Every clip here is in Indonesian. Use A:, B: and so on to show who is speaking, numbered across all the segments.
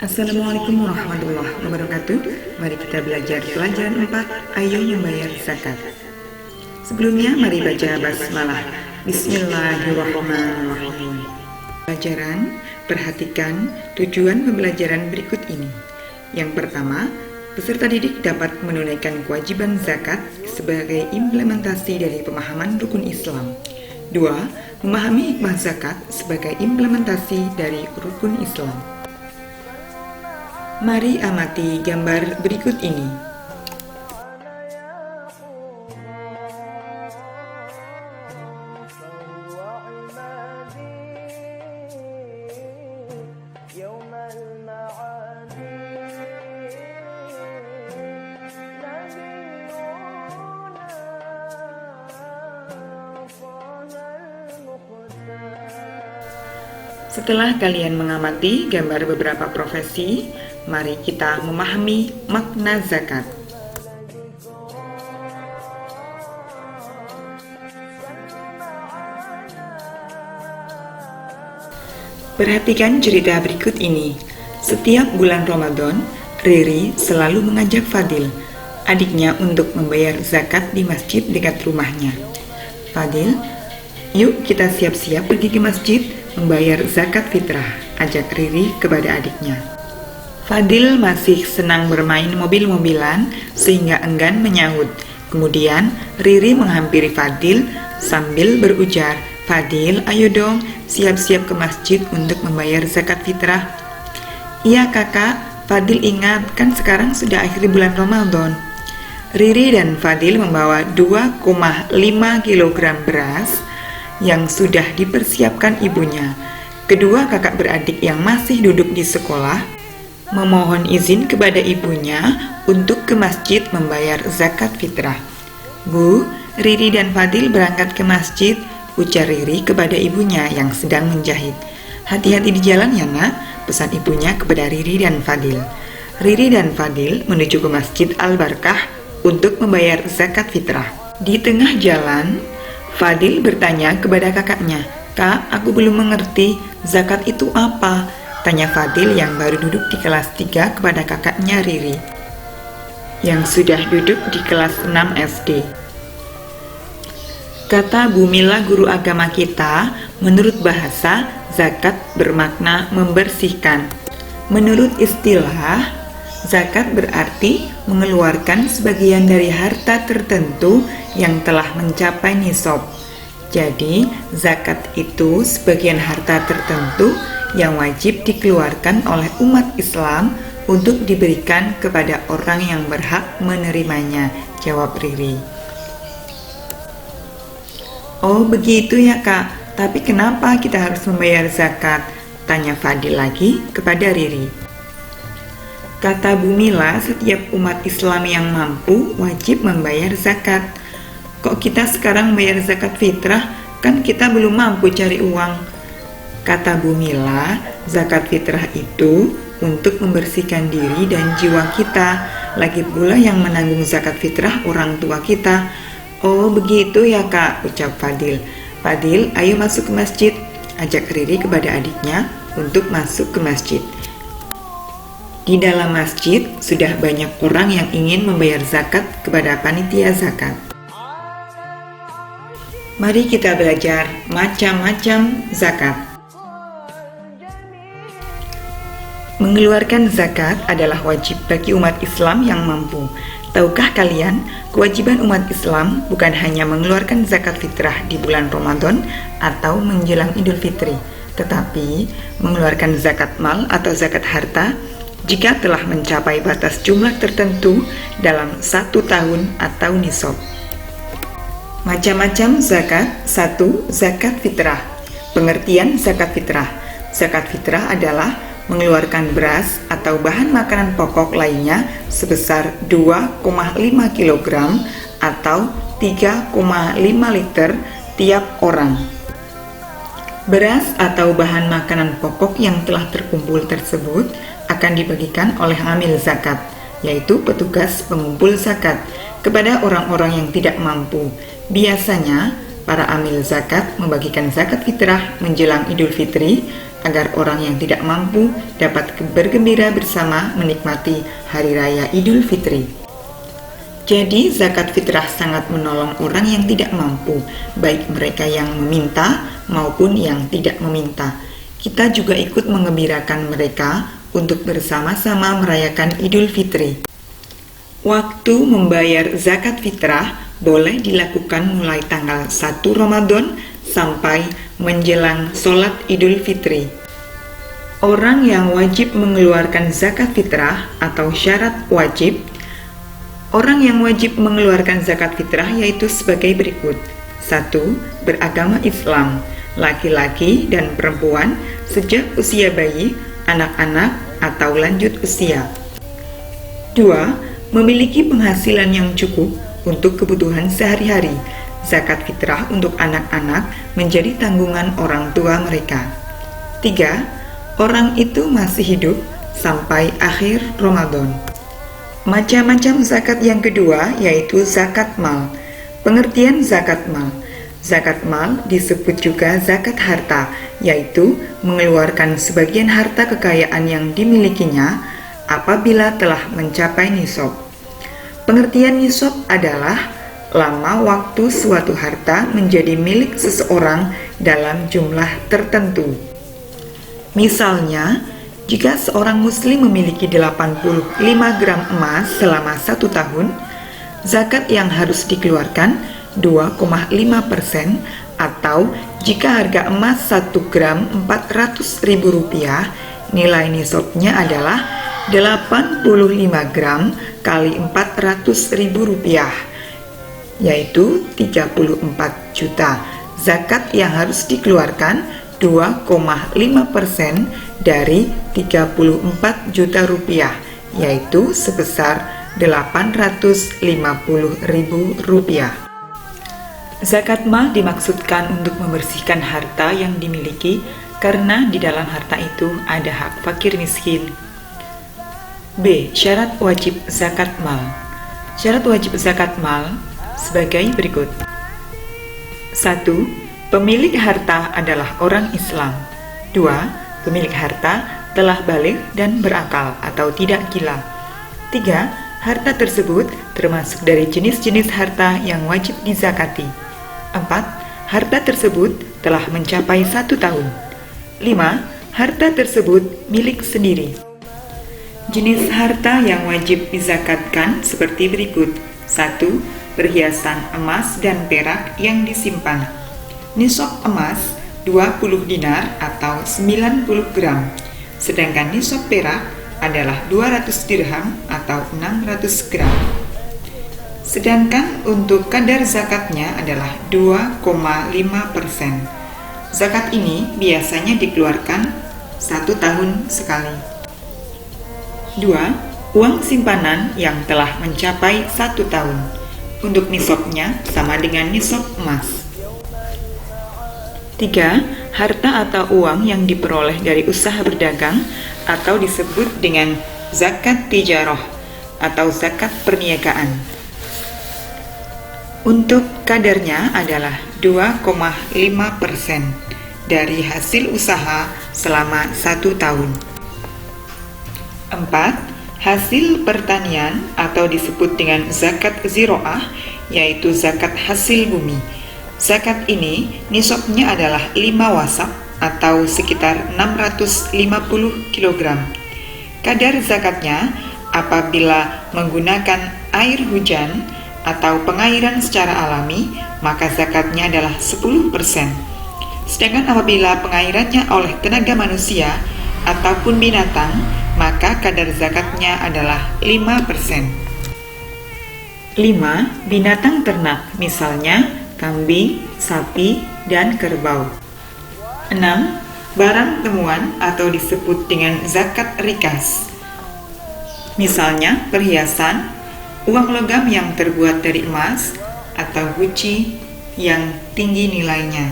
A: Assalamualaikum warahmatullahi wabarakatuh. Mari kita belajar pelajaran 4. Ayo membayar zakat. Sebelumnya mari baca basmalah. Bismillahirrahmanirrahim. Pelajaran, perhatikan tujuan pembelajaran berikut ini. Yang pertama, peserta didik dapat menunaikan kewajiban zakat sebagai implementasi dari pemahaman rukun Islam. 2. Memahami hikmah zakat sebagai implementasi dari rukun Islam. Mari amati gambar berikut ini. Setelah kalian mengamati gambar beberapa profesi, mari kita memahami makna zakat. Perhatikan cerita berikut ini. Setiap bulan Ramadan, Riri selalu mengajak Fadil, adiknya, untuk membayar zakat di masjid dekat rumahnya. Fadil, yuk kita siap-siap pergi ke masjid membayar zakat fitrah, ajak Riri kepada adiknya. Fadil masih senang bermain mobil-mobilan sehingga enggan menyahut. Kemudian Riri menghampiri Fadil sambil berujar, "Fadil, ayo dong, siap-siap ke masjid untuk membayar zakat fitrah." "Iya kakak, Fadil ingat, kan sekarang sudah akhir bulan Ramadan." Riri dan Fadil membawa 2,5 kg beras yang sudah dipersiapkan ibunya. Kedua kakak beradik yang masih duduk di sekolah memohon izin kepada ibunya untuk ke masjid membayar zakat fitrah. "Bu, Riri dan Fadil berangkat ke masjid," ujar Riri kepada ibunya yang sedang menjahit. "Hati-hati di jalan ya nak," pesan ibunya kepada Riri dan Fadil. Riri dan Fadil menuju ke Masjid Al-Barkah untuk membayar zakat fitrah. Di tengah jalan, Fadil bertanya kepada kakaknya, "Kak, aku belum mengerti, zakat itu apa?" tanya Fadil yang baru duduk di kelas 3 kepada kakaknya Riri, yang sudah duduk di kelas 6 SD. Kata Bu Mila, guru agama kita, menurut bahasa, zakat bermakna membersihkan. Menurut istilah, zakat berarti mengeluarkan sebagian dari harta tertentu yang telah mencapai nisab. Jadi, zakat itu sebagian harta tertentu yang wajib dikeluarkan oleh umat Islam untuk diberikan kepada orang yang berhak menerimanya, jawab Riri. "Oh begitu ya kak, tapi kenapa kita harus membayar zakat?" tanya Fadil lagi kepada Riri. Kata Bu Mila, setiap umat Islam yang mampu wajib membayar zakat. "Kok kita sekarang membayar zakat fitrah? Kan kita belum mampu cari uang." Kata Bu Mila, zakat fitrah itu untuk membersihkan diri dan jiwa kita. Lagi pula yang menanggung zakat fitrah orang tua kita. "Oh begitu ya kak," ucap Fadil. "Fadil, ayo masuk ke masjid," ajak Riri kepada adiknya untuk masuk ke masjid. Di dalam masjid sudah banyak orang yang ingin membayar zakat kepada panitia zakat. Mari kita belajar macam-macam zakat. Mengeluarkan zakat adalah wajib bagi umat Islam yang mampu. Tahukah kalian, kewajiban umat Islam bukan hanya mengeluarkan zakat fitrah di bulan Ramadan atau menjelang Idul Fitri, tetapi mengeluarkan zakat mal atau zakat harta jika telah mencapai batas jumlah tertentu dalam 1 tahun atau nisab. Macam-macam zakat. 1. Zakat fitrah. Pengertian zakat fitrah. Zakat fitrah adalah mengeluarkan beras atau bahan makanan pokok lainnya sebesar 2,5 kg atau 3,5 liter tiap orang. Beras atau bahan makanan pokok yang telah terkumpul tersebut akan dibagikan oleh amil zakat, yaitu petugas pengumpul zakat, kepada orang-orang yang tidak mampu. Biasanya, para amil zakat membagikan zakat fitrah menjelang Idul Fitri agar orang yang tidak mampu dapat bergembira bersama menikmati Hari Raya Idul Fitri. Jadi, zakat fitrah sangat menolong orang yang tidak mampu, baik mereka yang meminta maupun yang tidak meminta. Kita juga ikut mengembirakan mereka untuk bersama-sama merayakan Idul Fitri. Waktu membayar zakat fitrah boleh dilakukan mulai tanggal 1 Ramadan sampai menjelang sholat Idul Fitri. Orang yang wajib mengeluarkan zakat fitrah atau syarat wajib. Orang yang wajib mengeluarkan zakat fitrah yaitu sebagai berikut. 1. Beragama Islam, laki-laki dan perempuan sejak usia bayi, anak-anak, atau lanjut usia. 2. Memiliki penghasilan yang cukup untuk kebutuhan sehari-hari. Zakat fitrah untuk anak-anak menjadi tanggungan orang tua mereka. 3. Orang itu masih hidup sampai akhir Ramadan. Macam-macam zakat yang kedua yaitu zakat mal. Pengertian zakat mal. Zakat mal disebut juga zakat harta, yaitu mengeluarkan sebagian harta kekayaan yang dimilikinya apabila telah mencapai nisab. Pengertian nisab adalah lama waktu suatu harta menjadi milik seseorang dalam jumlah tertentu. Misalnya, jika seorang muslim memiliki 85 gram emas selama 1 tahun, zakat yang harus dikeluarkan 2,5%, atau jika harga emas 1 gram Rp400.000, nilai nisabnya adalah 85 gram kali Rp400.000, yaitu 34 juta. Zakat yang harus dikeluarkan 2,5% dari 34 juta rupiah, yaitu sebesar Rp850.000. Zakat mal dimaksudkan untuk membersihkan harta yang dimiliki karena di dalam harta itu ada hak fakir miskin. B. Syarat wajib zakat mal. Syarat wajib zakat mal sebagai berikut. 1. Pemilik harta adalah orang Islam. 2. Pemilik harta telah baligh dan berakal atau tidak gila. 3. Harta tersebut termasuk dari jenis-jenis harta yang wajib dizakati. 4. Harta tersebut telah mencapai 1 tahun. 5. Harta tersebut milik sendiri. Jenis harta yang wajib dizakatkan seperti berikut. 1. Perhiasan emas dan perak yang disimpan. Nisab emas 20 dinar atau 90 gram. Sedangkan nisab perak adalah 200 dirham atau 600 gram. Sedangkan untuk kadar zakatnya adalah 2,5%. Zakat ini biasanya dikeluarkan 1 tahun sekali. 2. Uang simpanan yang telah mencapai 1 tahun. Untuk nisabnya sama dengan nisab emas. 3. Harta atau uang yang diperoleh dari usaha berdagang atau disebut dengan zakat tijarah atau zakat perniagaan. Untuk kadarnya adalah 2,5% dari hasil usaha selama 1 tahun. 4. Hasil pertanian atau disebut dengan zakat ziro'ah, yaitu zakat hasil bumi. Zakat ini nisabnya adalah 5 wasak atau sekitar 650 kg. Kadar zakatnya apabila menggunakan air hujan atau pengairan secara alami, maka zakatnya adalah 10%. Sedangkan apabila pengairannya oleh tenaga manusia ataupun binatang, maka kadar zakatnya adalah 5%. 5. Binatang ternak, misalnya kambing, sapi, dan kerbau. 6. Barang temuan atau disebut dengan zakat rikas, misalnya perhiasan, uang logam yang terbuat dari emas atau guci yang tinggi nilainya,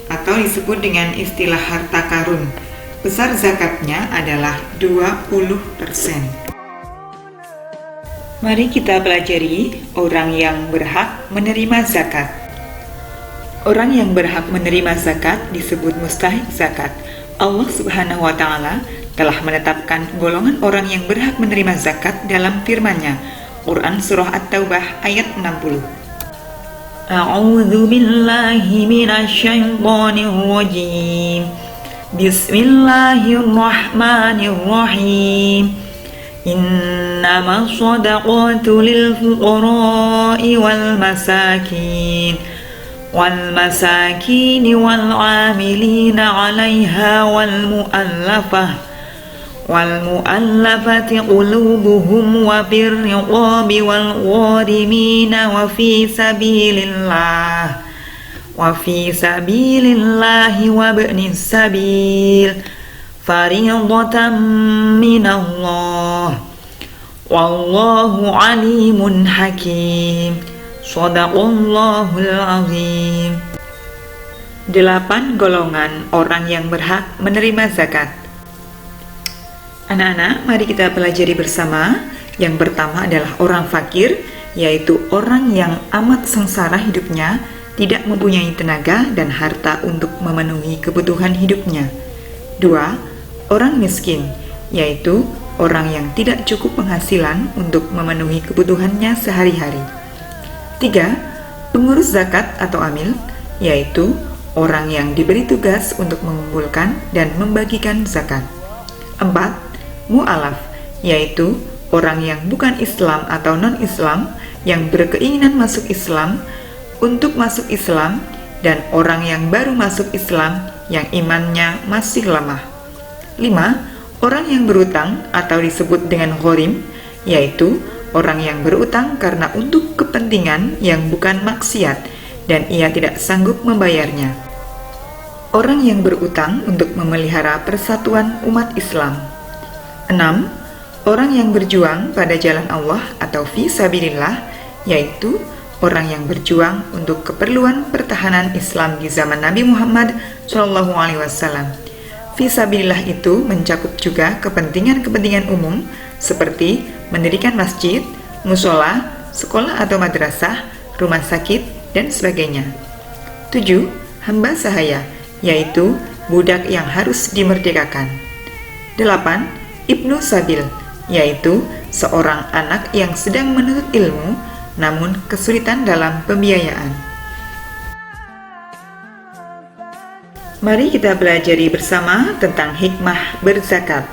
A: atau disebut dengan istilah harta karun. Besar zakatnya adalah 20%. Mari kita pelajari orang yang berhak menerima zakat. Orang yang berhak menerima zakat disebut mustahik zakat. Allah Subhanahu wa Ta'ala telah menetapkan golongan orang yang berhak menerima zakat dalam firman-Nya. Quran Surah At-Taubah ayat 60. A'udzu billahi minasyaitonir rajim. Bismillahirrahmanirrahim. Innamas shadaqatu lil fuqara'i wal masakin wal 'amilina 'alaiha wal mu'allafati qulubuhum wa fir riqabi wal gharimina wa fi sabilillahi wa ibnis sabil fariidatan minallah wallahu alimun hakim. Shadaqallahul azim. 8 golongan orang yang berhak menerima zakat. Anak-anak, mari kita pelajari bersama. Yang pertama adalah orang fakir, yaitu orang yang amat sengsara hidupnya, tidak mempunyai tenaga dan harta untuk memenuhi kebutuhan hidupnya. 2. Orang miskin, yaitu orang yang tidak cukup penghasilan untuk memenuhi kebutuhannya sehari-hari. 3. Pengurus zakat atau amil, yaitu orang yang diberi tugas untuk mengumpulkan dan membagikan zakat. 4. Mu'alaf, yaitu orang yang bukan Islam atau non-Islam yang berkeinginan masuk Islam untuk masuk Islam, dan orang yang baru masuk Islam yang imannya masih lemah. 5. Orang yang berutang atau disebut dengan gharim, yaitu orang yang berutang karena untuk kepentingan yang bukan maksiat dan ia tidak sanggup membayarnya. Orang yang berutang untuk memelihara persatuan umat Islam. 6. Orang yang berjuang pada jalan Allah atau fi sabilillah, yaitu orang yang berjuang untuk keperluan pertahanan Islam di zaman Nabi Muhammad SAW. Fi sabilillah itu mencakup juga kepentingan-kepentingan umum seperti mendirikan masjid, musola, sekolah atau madrasah, rumah sakit, dan sebagainya. 7. Hamba sahaya, yaitu budak yang harus dimerdekakan. 8. Ibnu Sabil, yaitu seorang anak yang sedang menuntut ilmu namun kesulitan dalam pembiayaan. Mari kita pelajari bersama tentang hikmah berzakat.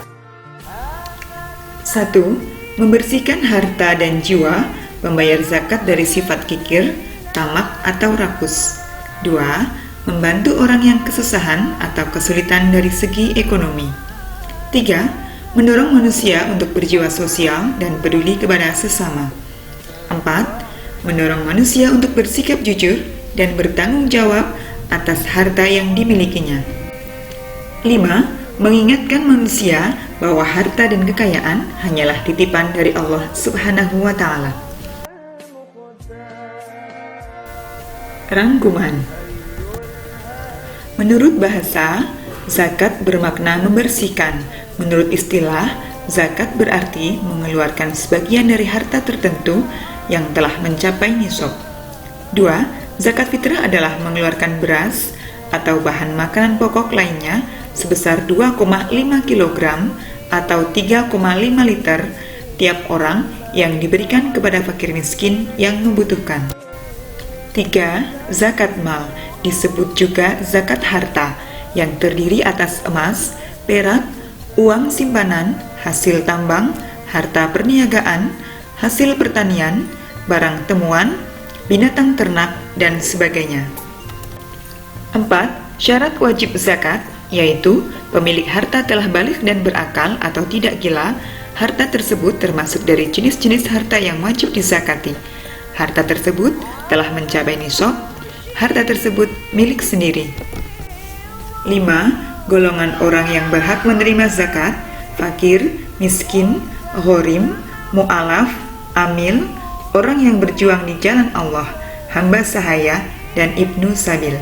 A: 1. Membersihkan harta dan jiwa, membayar zakat dari sifat kikir, tamak, atau rakus. 2. Membantu orang yang kesusahan atau kesulitan dari segi ekonomi. 3. Mendorong manusia untuk berjiwa sosial dan peduli kepada sesama. 4. Mendorong manusia untuk bersikap jujur dan bertanggung jawab atas harta yang dimilikinya. 5. Mengingatkan manusia bahwa harta dan kekayaan hanyalah titipan dari Allah Subhanahu wa Ta'ala. Rangkuman. Menurut bahasa, zakat bermakna membersihkan. Menurut istilah, zakat berarti mengeluarkan sebagian dari harta tertentu yang telah mencapai nisab. 2. Zakat fitrah adalah mengeluarkan beras atau bahan makanan pokok lainnya sebesar 2,5 kg atau 3,5 liter tiap orang yang diberikan kepada fakir miskin yang membutuhkan. 3. Zakat mal disebut juga zakat harta yang terdiri atas emas, perak, uang simpanan, hasil tambang, harta perniagaan, hasil pertanian, barang temuan, binatang ternak, dan sebagainya. 4. Syarat wajib zakat, yaitu pemilik harta telah balik dan berakal atau tidak gila. Harta tersebut termasuk dari jenis-jenis harta yang wajib dizakati. Harta tersebut telah mencapai nisab. Harta tersebut milik sendiri. 5. Golongan orang yang berhak menerima zakat: fakir, miskin, gharim, mu'alaf, amil, orang yang berjuang di jalan Allah, hamba sahaya, dan ibnu sabil.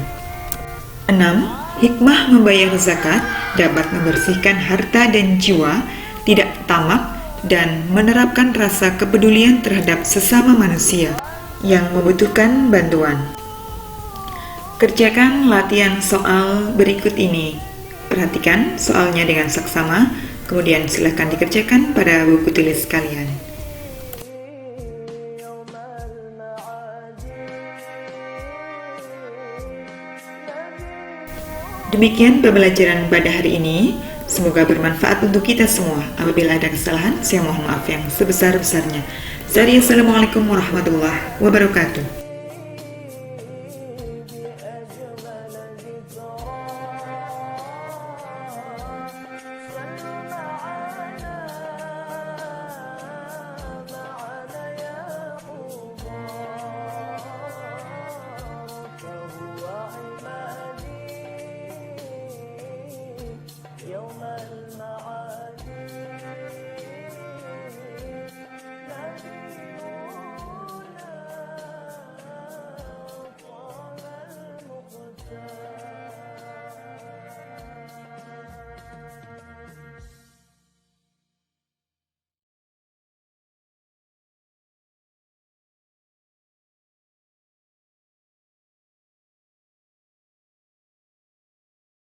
A: 6. Hikmah membayar zakat dapat membersihkan harta dan jiwa, tidak tamak, dan menerapkan rasa kepedulian terhadap sesama manusia yang membutuhkan bantuan. Kerjakan latihan soal berikut ini. Perhatikan soalnya dengan saksama, kemudian silakan dikerjakan pada buku tulis kalian. Demikian pembelajaran pada hari ini. Semoga bermanfaat untuk kita semua. Apabila ada kesalahan, saya mohon maaf yang sebesar-besarnya. Assalamualaikum warahmatullahi wabarakatuh.
B: يوم